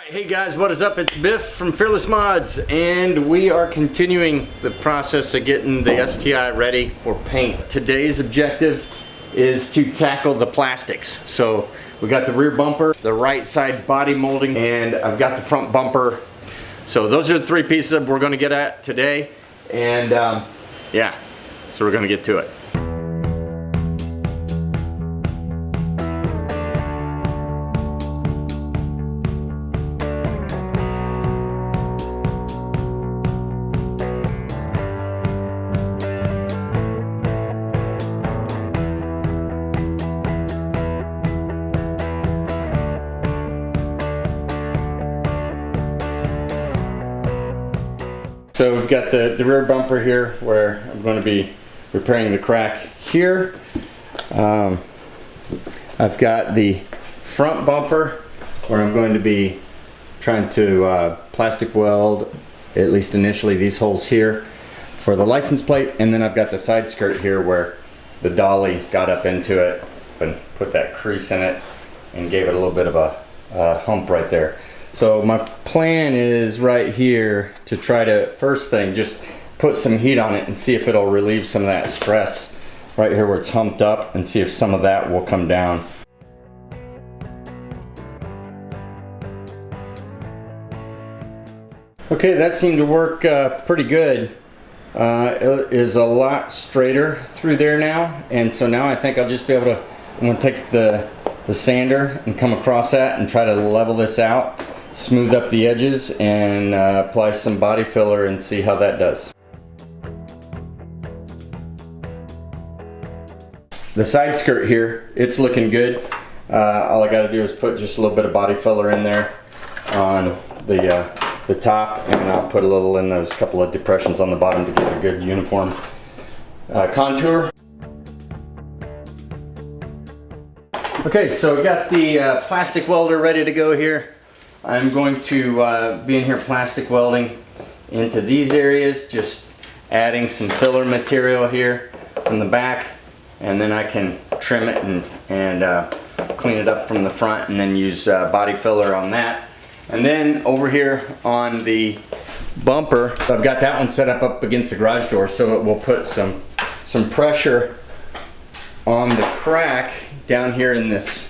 Hey guys, what is up? It's Biff from Fearless Mods, and we are continuing the process of getting the STi ready for paint. Today's objective is to tackle the plastics. So we got the rear bumper, the right side body molding, and I've got the front bumper. So those are the three pieces that we're going to get at today, and yeah, so we're going to get to it. So we've got the rear bumper here where I'm going to be repairing the crack here. I've got the front bumper where I'm going to be trying to plastic weld, at least initially, these holes here for the license plate. And then I've got the side skirt here where the dolly got up into it and put that crease in it and gave it a little bit of a hump right there. So my plan is right here to try to, first thing, just put some heat on it and see if it'll relieve some of that stress right here where it's humped up, and see if some of that will come down. Okay, that seemed to work pretty good. It is a lot straighter through there now, and so now I think I'll just be able to, I'm going to take the sander and come across that and try to level this out, smooth up the edges, and apply some body filler and see how that does. The side skirt here, it's looking good. All I got to do is put just a little bit of body filler in there on the top, and I'll put a little in those couple of depressions on the bottom to get a good uniform contour. Okay, so we got the plastic welder ready to go here. I'm going to be in here plastic welding into these areas, just adding some filler material here from the back, and then I can trim it and clean it up from the front, and then use body filler on that. And then over here on the bumper, I've got that one set up against the garage door, so it will put some pressure on the crack down here in this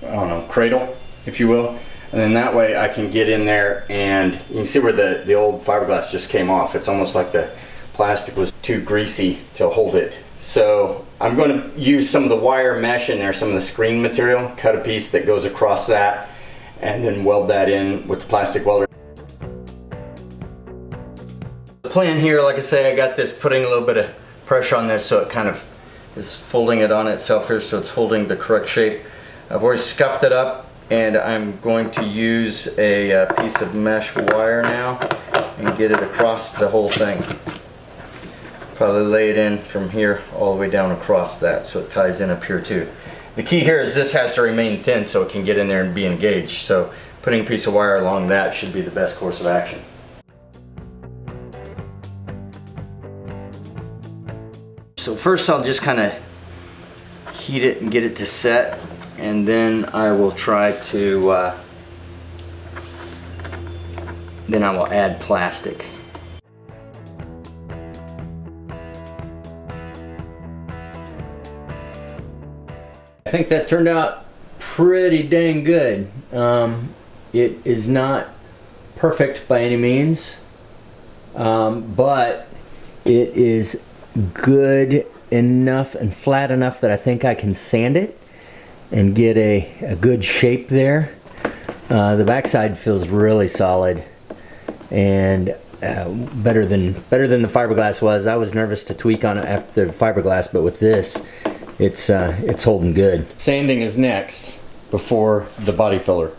I don't know, cradle, if you will, and then that way I can get in there, and you can see where the old fiberglass just came off. It's almost like the plastic was too greasy to hold it. So I'm going to use some of the wire mesh in there, some of the screen material, cut a piece that goes across that, and then weld that in with the plastic welder. The plan here, like I say, I got this putting a little bit of pressure on this so it kind of is folding it on itself here, so it's holding the correct shape. I've already scuffed it up, and I'm going to use a piece of mesh wire now and get it across the whole thing. Probably lay it in from here all the way down across that, so it ties in up here too. The key here is this has to remain thin so it can get in there and be engaged. So putting a piece of wire along that should be the best course of action. So first I'll just kind of heat it and get it to set, and then I will try to then I will add plastic. I think that turned out pretty dang good. It is not perfect by any means, but it is good enough and flat enough that I think I can sand it and get a good shape there. The backside feels really solid and better than the fiberglass was. I was nervous to tweak on it after the fiberglass, but with this, it's holding good. Sanding is next before the body filler.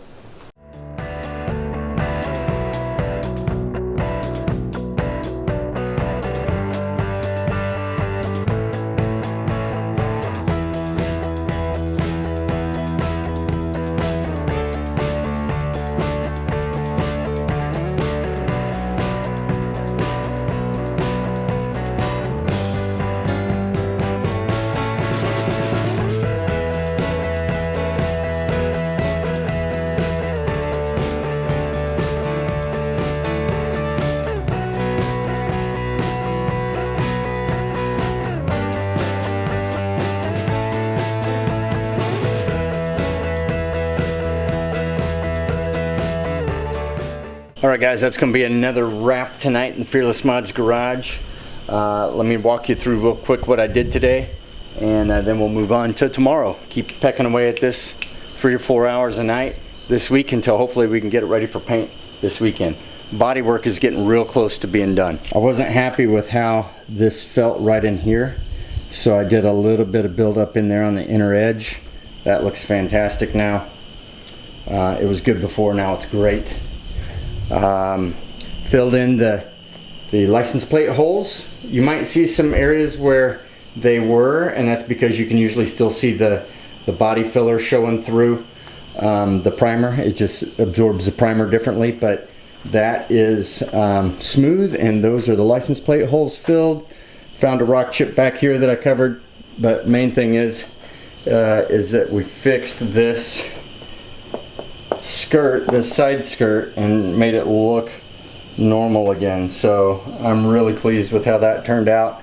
Alright guys, that's going to be another wrap tonight in Fearless Mods Garage. Let me walk you through real quick what I did today, and then we'll move on to tomorrow. Keep pecking away at this 3 or 4 hours a night this week until hopefully we can get it ready for paint this weekend. Bodywork is getting real close to being done. I wasn't happy with how this felt right in here, so I did a little bit of build up in there on the inner edge. That looks fantastic now. It was good before, now it's great. Filled in the license plate holes. You might see some areas where they were, and that's because you can usually still see the body filler showing through the primer. It just absorbs the primer differently, but that is smooth, and those are the license plate holes filled. Found a rock chip back here that I covered, but main thing is that we fixed this skirt, this side skirt, and made it look normal again. So I'm really pleased with how that turned out.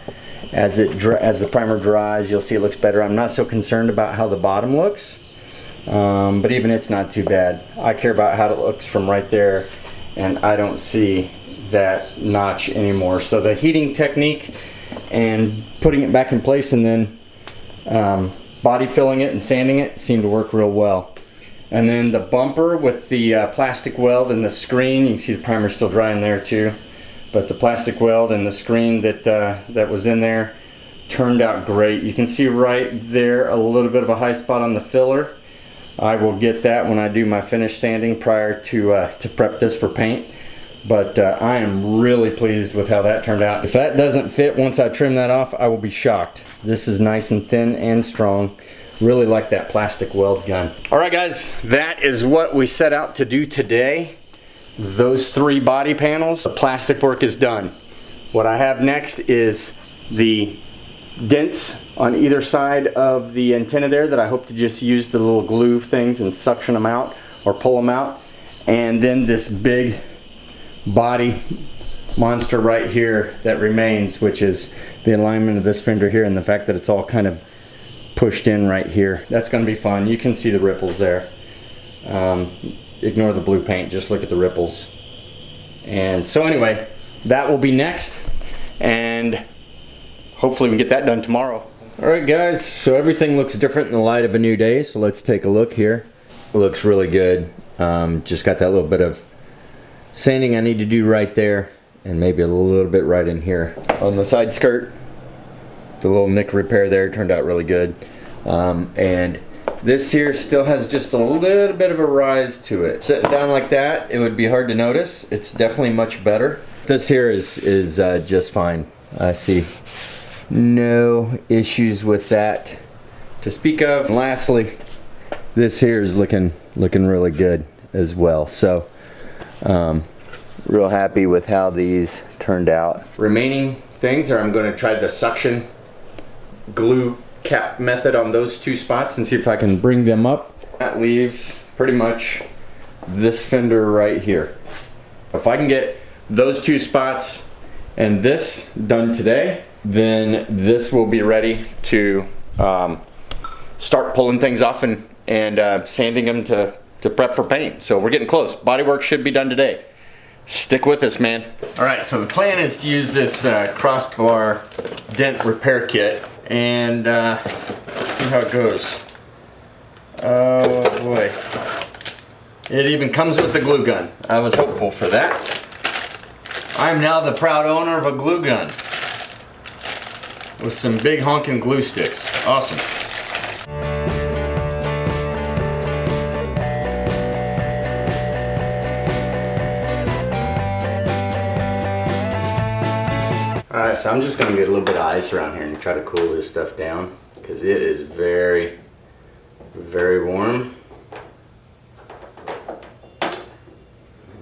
As the primer dries, you'll see it looks better. I'm not so concerned about how the bottom looks, but even it's not too bad. I care about how it looks from right there, and I don't see that notch anymore. So the heating technique and putting it back in place and then body filling it and sanding it seemed to work real well. And then the bumper with the plastic weld and the screen, you can see the primer still drying there too, but the plastic weld and the screen that was in there turned out great. You can see right there a little bit of a high spot on the filler. I will get that when I do my finish sanding prior to prep this for paint. But I am really pleased with how that turned out. If that doesn't fit once I trim that off, I will be shocked. This is nice and thin and strong. Really like that plastic weld gun. Alright guys, that is what we set out to do today. Those 3 body panels, the plastic work is done. What I have next is the dents on either side of the antenna there that I hope to just use the little glue things and suction them out or pull them out. And then this big body monster right here that remains, which is the alignment of this fender here and the fact that it's all kind of pushed in right here. That's going to be fun. You can see the ripples there. Ignore the blue paint, just look at the ripples. And so anyway, that will be next, and hopefully we can get that done tomorrow. Alright guys, so everything looks different in the light of a new day, so let's take a look here. It looks really good. Just got that little bit of sanding I need to do right there, and maybe a little bit right in here. On the side skirt, the little nick repair there turned out really good. And this here still has just a little bit of a rise to it. Sitting down like that, it would be hard to notice. It's definitely much better. This here is just fine. I see no issues with that to speak of. And lastly, this here is looking really good as well. So real happy with how these turned out. Remaining things are I'm going to try the suction glue cap method on those 2 spots and see if I can bring them up. That leaves pretty much this fender right here. If I can get those 2 spots and this done today, then this will be ready to start pulling things off and sanding them to prep for paint. So we're getting close. Bodywork should be done today. Stick with us, man. Alright, so the plan is to use this crossbar dent repair kit and see how it goes. Oh boy. It even comes with the glue gun. I was hopeful for that. I'm now the proud owner of a glue gun with some big honking glue sticks. Awesome. Alright, so I'm just going to get a little bit of ice around here and try to cool this stuff down because it is very, very warm.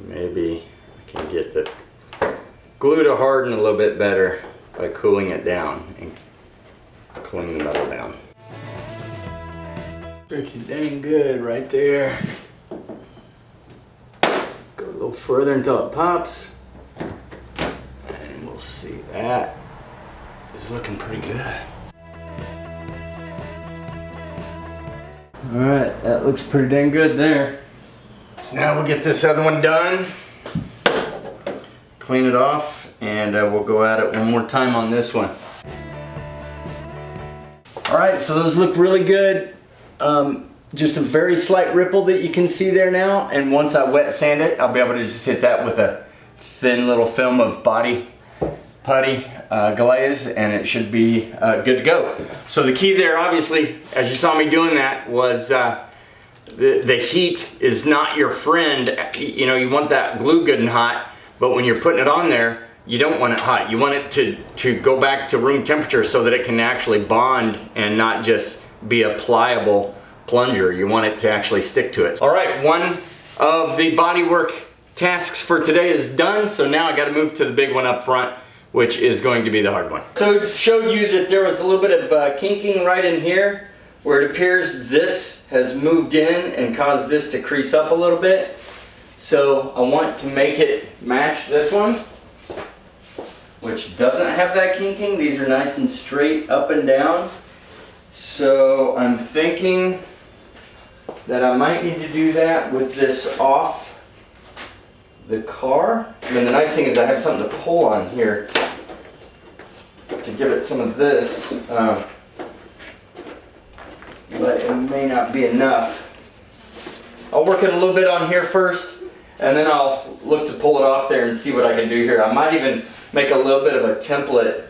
Maybe I can get the glue to harden a little bit better by cooling it down and cooling the metal down. Pretty dang good right there. Go a little further until it pops. And we'll see, that is looking pretty good. Alright, that looks pretty dang good there. So now we'll get this other one done clean it off, and we'll go at it one more time on this one. Alright, so those look really good. Just a very slight ripple that you can see there now, and once I wet sand it, I'll be able to just hit that with a thin little film of body putty glaze, and it should be good to go. So the key there, obviously, as you saw me doing that, was the heat is not your friend. You know, you want that glue good and hot, but when you're putting it on there, you don't want it hot. You want it to go back to room temperature so that it can actually bond and not just be a pliable plunger. You want it to actually stick to it. All right, one of the bodywork tasks for today is done, so now I got to move to the big one up front, which is going to be the hard one. So it showed you that there was a little bit of kinking right in here, where it appears this has moved in and caused this to crease up a little bit. So I want to make it match this one, which doesn't have that kinking. These are nice and straight up and down. So I'm thinking that I might need to do that with this off the car. And then the nice thing is I have something to pull on here to give it some of this, but it may not be enough. I'll work it a little bit on here first, and then I'll look to pull it off there and see what I can do here. I might even make a little bit of a template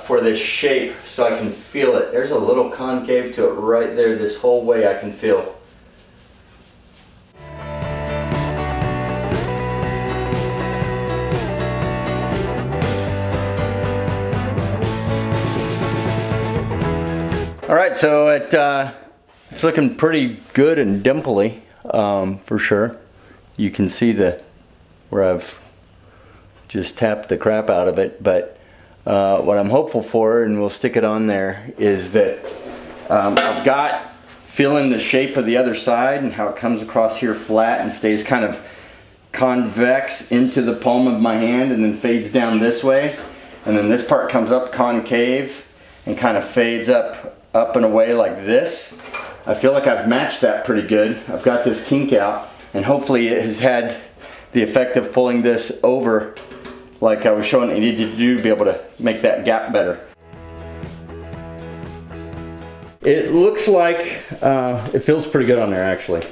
for this shape so I can feel it. There's a little concave to it right there. This whole way I can feel. Alright, so it's looking pretty good and dimply, for sure. You can see where I've just tapped the crap out of it, but what I'm hopeful for, and we'll stick it on there, is that I've got feeling the shape of the other side and how it comes across here flat and stays kind of convex into the palm of my hand and then fades down this way, and then this part comes up concave and kind of fades up and away like this. I feel like I've matched that pretty good. I've got this kink out, and hopefully it has had the effect of pulling this over like I was showing it needed to do to be able to make that gap better. It looks like it feels pretty good on there, actually.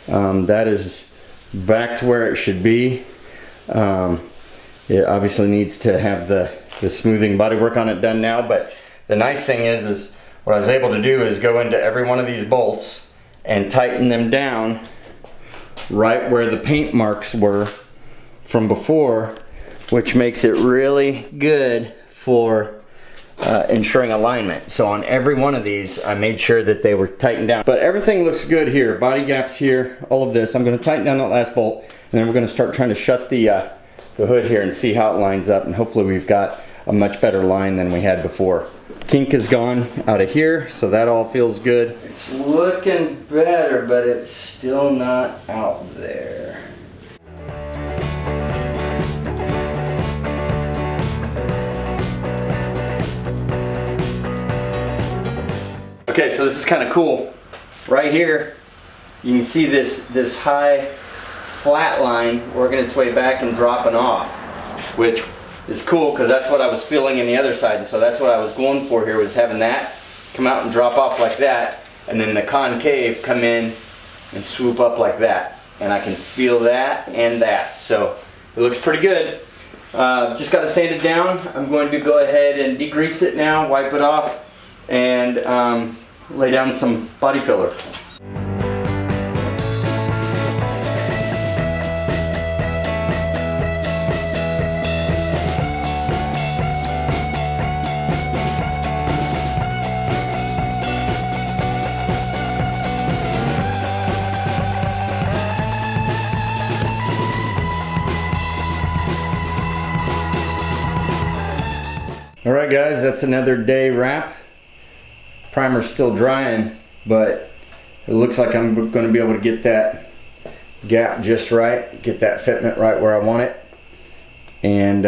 That is back to where it should be. It obviously needs to have the smoothing bodywork on it done now, but the nice thing is what I was able to do is go into every one of these bolts and tighten them down right where the paint marks were from before, which makes it really good for ensuring alignment. So on every one of these, I made sure that they were tightened down. But everything looks good here. Body gaps here, all of this. I'm going to tighten down that last bolt, and then we're going to start trying to shut the hood here and see how it lines up, and hopefully we've got a much better line than we had before. Kink is gone out of here, so that all feels good. It's looking better, but it's still not out there. Okay, so this is kind of cool. Right here, you can see this high flat line working its way back and dropping off, which is cool because that's what I was feeling in the other side, and so that's what I was going for here, was having that come out and drop off like that, and then the concave come in and swoop up like that, and I can feel that and that. So it looks pretty good. Just got to sand it down. I'm going to go ahead and degrease it now, wipe it off, and lay down some body filler. Alright guys, that's another day wrap. Primer's still drying, but it looks like I'm going to be able to get that gap just right, get that fitment right where I want it, and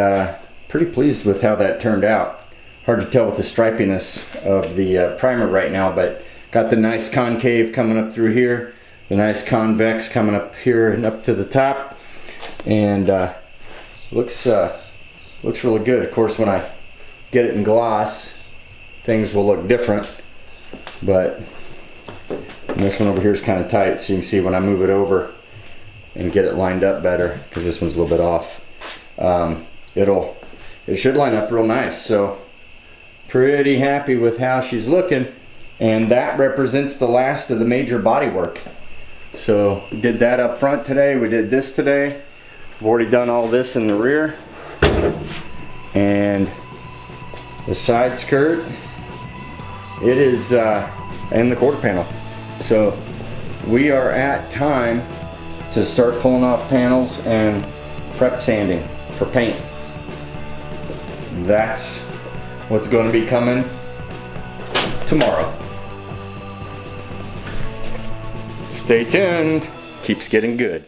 pretty pleased with how that turned out. Hard to tell with the stripiness of the primer right now, but got the nice concave coming up through here, the nice convex coming up here and up to the top, and looks really good. Of course, when I get it in gloss, things will look different, but this one over here is kind of tight, so you can see when I move it over and get it lined up better, because this one's a little bit off, it should line up real nice. So pretty happy with how she's looking, and that represents the last of the major body work. So we did that up front today, we did this today, we've already done all this in the rear, and the side skirt, it is and the quarter panel. So we are at time to start pulling off panels and prep sanding for paint. That's what's going to be coming tomorrow. Stay tuned, keeps getting good.